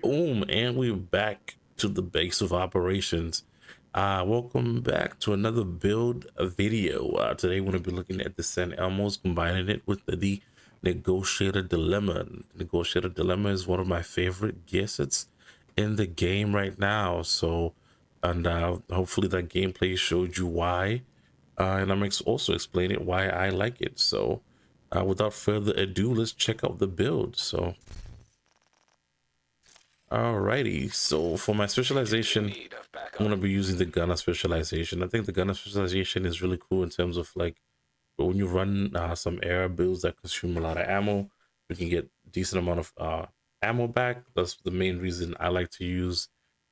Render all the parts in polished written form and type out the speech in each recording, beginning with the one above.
Boom, and we're back to the base of operations. Welcome back to another build video. Today we're going to be looking at the San Elmos, combining it with the Negotiator Dilemma. Negotiator Dilemma is one of my favorite gear sets in the game right now. So, and hopefully that gameplay showed you why. And I'm also explaining why I like it. So, without further ado, let's check out the build. So, alrighty, so for my specialization, I'm gonna be using the gunner specialization. I think the gunner specialization is really cool in terms of like when you run some air builds that consume a lot of ammo, you can get decent amount of ammo back. That's the main reason I like to use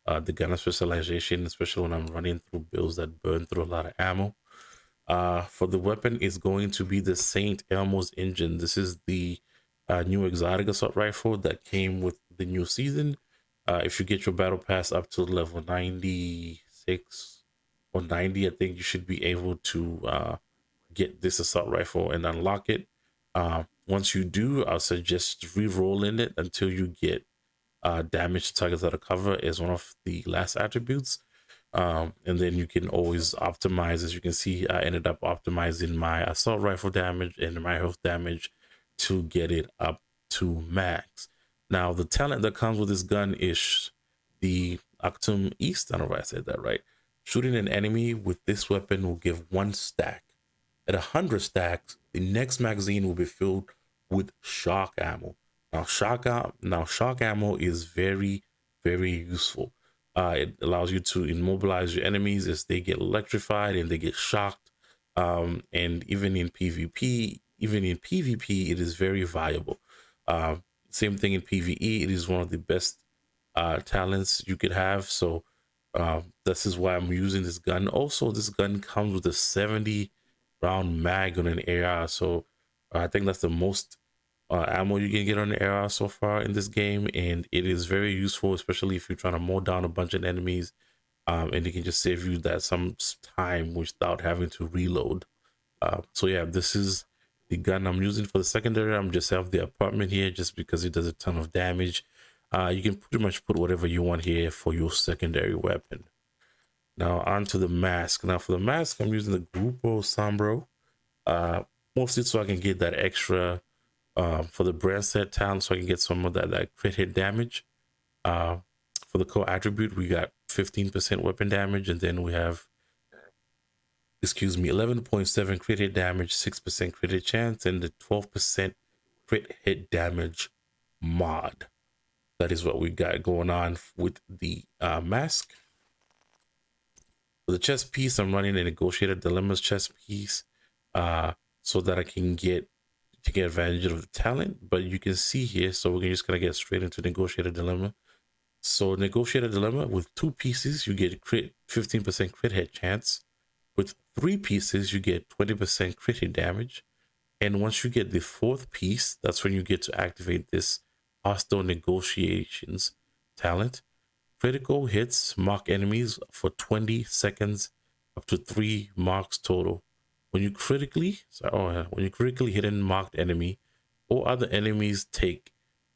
the gunner specialization, especially when I'm running through builds that burn through a lot of ammo. For the weapon is going to be the Saint Elmo's engine. This is the new exotic assault rifle that came with the new season. If you get your battle pass up to level 96 or 90, I think you should be able to get this assault rifle and unlock it. Once you do, I'll suggest re-rolling it until you get damage to targets out of cover as one of the last attributes. And then you can always optimize. As you can see, I ended up optimizing my assault rifle damage and my health damage to get it up to max. Now, the talent that comes with this gun is the Octum East. I don't know if I said that right. Shooting an enemy with this weapon will give 1 stack. At 100 stacks, the next magazine will be filled with shock ammo. Now, shock ammo is very, very useful. It allows you to immobilize your enemies as they get electrified and they get shocked. And even in PvP, it is very valuable. Same thing in PvE. It is one of the best talents you could have. So this is why I'm using this gun. Also, this gun comes with a 70 round mag on an AR. So I think that's the most ammo you can get on the AR so far in this game, and it is very useful, especially if you're trying to mow down a bunch of enemies, and it can just save you that some time without having to reload. So yeah, this is the gun I'm using for the secondary. I'm just have the apartment here just because it does a ton of damage. You can pretty much put whatever you want here for your secondary weapon. Now onto the mask. Now for the mask, I'm using the Grupo Sombro, mostly so I can get that extra for the brand set talent, so I can get some of that crit hit damage. Uh, for the core attribute, we got 15% weapon damage, and then we have, 11.7 crit hit damage, 6% crit hit chance, and the 12% crit hit damage mod. That is what we got going on with the mask. For the chest piece, I'm running a Negotiator Dilemma's chest piece so that I can get advantage of the talent. But you can see here, so we're just gonna get straight into Negotiator Dilemma. So Negotiator Dilemma, with 2 pieces, you get 15% crit hit chance. With 3 pieces, you get 20% crit hit damage. And once you get the 4th piece, that's when you get to activate this Hostile Negotiations talent. Critical hits mark enemies for 20 seconds, up to 3 marks total. When you critically hit a marked enemy, all other enemies take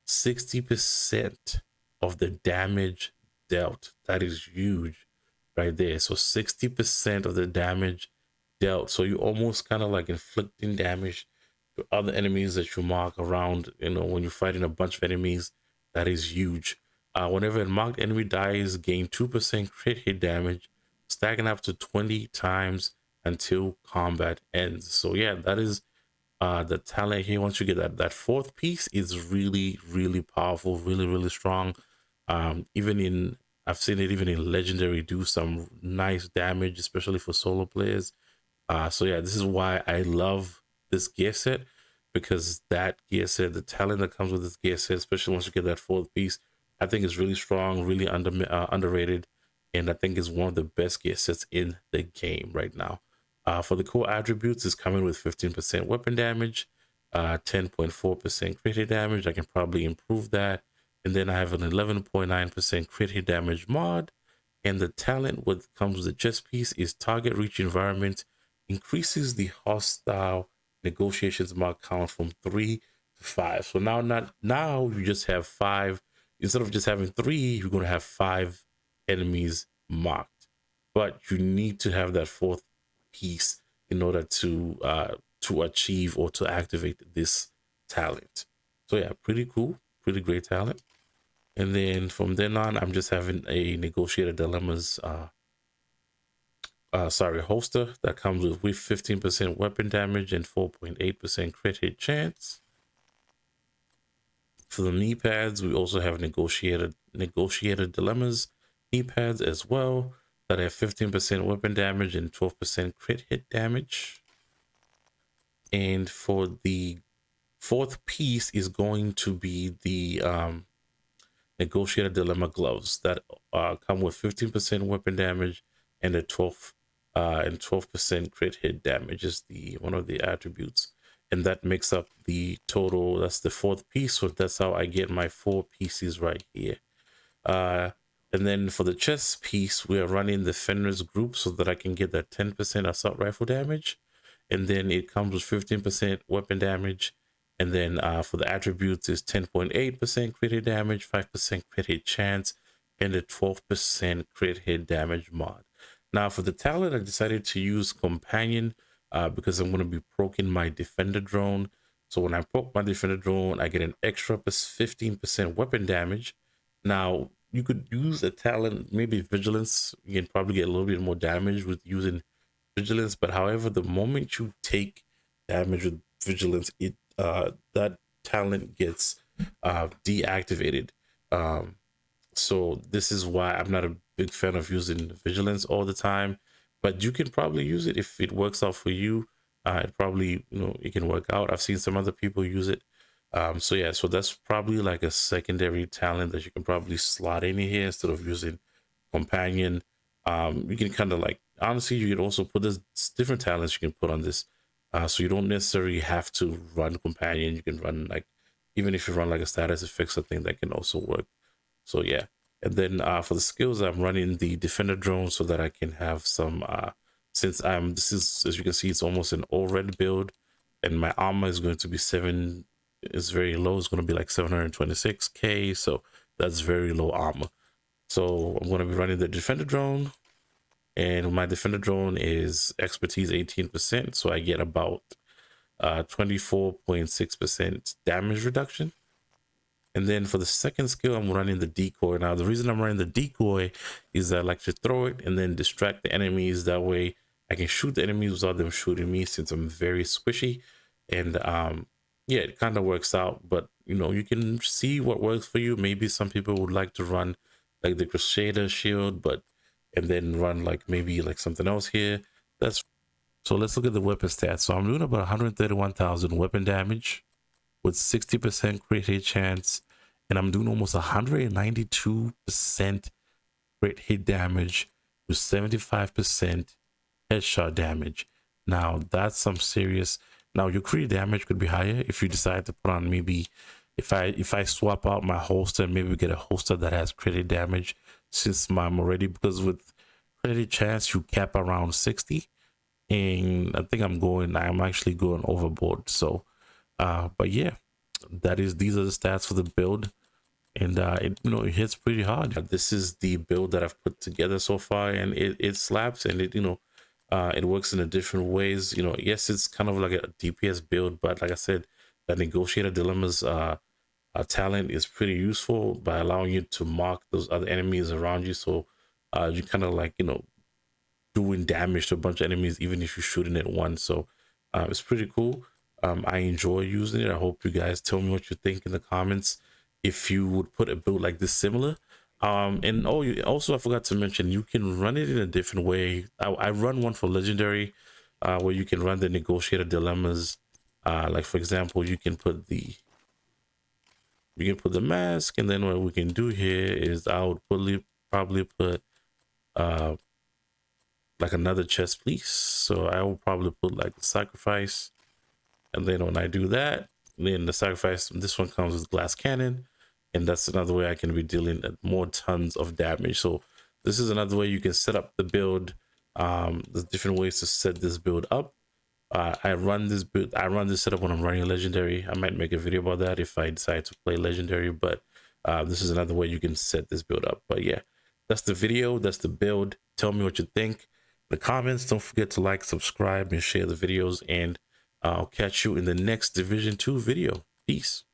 60% of the damage dealt. That is huge right there. So 60% of the damage dealt. So you almost kind of like inflicting damage to other enemies that you mark around. When you're fighting a bunch of enemies, that is huge. Whenever a marked enemy dies, gain 2% crit hit damage, stacking up to 20 times until combat ends. So yeah, that is the talent here. Once you get that 4th piece, is really, really powerful, really, really strong. I've seen it even in legendary do some nice damage, especially for solo players. So yeah, this is why I love this gear set, because that gear set, the talent that comes with this gear set, especially once you get that 4th piece, I think is really strong, really underrated, and I think is one of the best gear sets in the game right now. For the core attributes, is coming with 15% weapon damage, 10.4% crit hit damage. I can probably improve that. And then I have an 11.9% crit hit damage mod. And the talent what comes with the chest piece is target reach environment, increases the hostile negotiations mark count from 3 to 5. So now you just have 5 instead of just having 3, you're going to have 5 enemies marked. But you need to have that 4th piece in order to achieve or to activate this talent. So yeah, pretty cool, pretty great talent. And then from then on, I'm just having a Negotiator Dilemmas holster that comes with 15% weapon damage and 4.8% crit hit chance. For the knee pads, we also have Negotiator Dilemmas knee pads as well that have 15% weapon damage and 12% crit hit damage. And for the 4th piece is going to be the Negotiator Dilemma gloves that come with 15% weapon damage and a 12% crit hit damage is the one of the attributes, and that makes up the total. That's the 4th piece, so that's how I get my 4 pieces right here. And then for the chest piece, we are running the Fenris group so that I can get that 10% assault rifle damage, and then it comes with 15% weapon damage. And then for the attributes is 10.8% crit hit damage, 5% crit hit chance, and a 12% crit hit damage mod. Now for the talent, I decided to use Companion because I'm going to be proking my Defender drone. So when I poke my Defender drone, I get an extra 15% weapon damage. Now you could use a talent, maybe Vigilance. You can probably get a little bit more damage with using Vigilance, but however, the moment you take damage with Vigilance, it that talent gets deactivated. So this is why I'm not a big fan of using Vigilance all the time, but you can probably use it if it works out for you. It probably, it can work out. I've seen some other people use it. So yeah, so that's probably like a secondary talent that you can probably slot in here instead of using Companion. You can kind of like, honestly, you can also put this different talents you can put on this. So you don't necessarily have to run Companion. You can run like, even if you run like a status effects, I think that can also work. So yeah. And then for the skills, I'm running the Defender drone so that I can have some, since this is, as you can see, it's almost an all red build, and my armor is going to be it's very low. It's going to be like 726k. So that's very low armor. So I'm going to be running the Defender drone, and my Defender drone is expertise 18%. So I get about 24.6% damage reduction. And then for the second skill, I'm running the decoy. Now, the reason I'm running the decoy is that I like to throw it and then distract the enemies. That way I can shoot the enemies without them shooting me, since I'm very squishy. And yeah, it kind of works out. But, you can see what works for you. Maybe some people would like to run like the Crusader shield, and then run like maybe like something else here. So let's look at the weapon stats. So I'm doing about 131,000 weapon damage with 60% crit hit chance, and I'm doing almost 192% crit hit damage with 75% headshot damage. Now that's some serious. Now your crit damage could be higher if you decide to put on, maybe if I swap out my holster and maybe get a holster that has crit hit damage, since I'm already, because with crit hit chance you cap around 60, and I think I'm actually going overboard. So but yeah, these are the stats for the build, and it hits pretty hard. This is the build that I've put together so far, and it slaps, and it works in a different ways. Yes, it's kind of like a DPS build, but like I said, that Negotiator Dilemmas talent is pretty useful by allowing you to mark those other enemies around you. So you kind of like doing damage to a bunch of enemies even if you're shooting at one. So it's pretty cool. I enjoy using it. I hope you guys tell me what you think in the comments, if you would put a build like this similar. And also I forgot to mention, you can run it in a different way. I run one for legendary, where you can run the Negotiator Dilemmas. Like for example, you can put the mask, and then what we can do here is I would probably put like another chest piece. So I will probably put like the sacrifice, and then when I do that, then the sacrifice, this one comes with glass cannon, and that's another way I can be dealing more tons of damage. So this is another way you can set up the build. There's different ways to set this build up. I run this setup when I'm running legendary. I might make a video about that if I decide to play legendary, but this is another way you can set this build up. But yeah, that's the video, that's the build. Tell me what you think in the comments. Don't forget to like, subscribe, and share the videos, and I'll catch you in the next Division 2 video. Peace.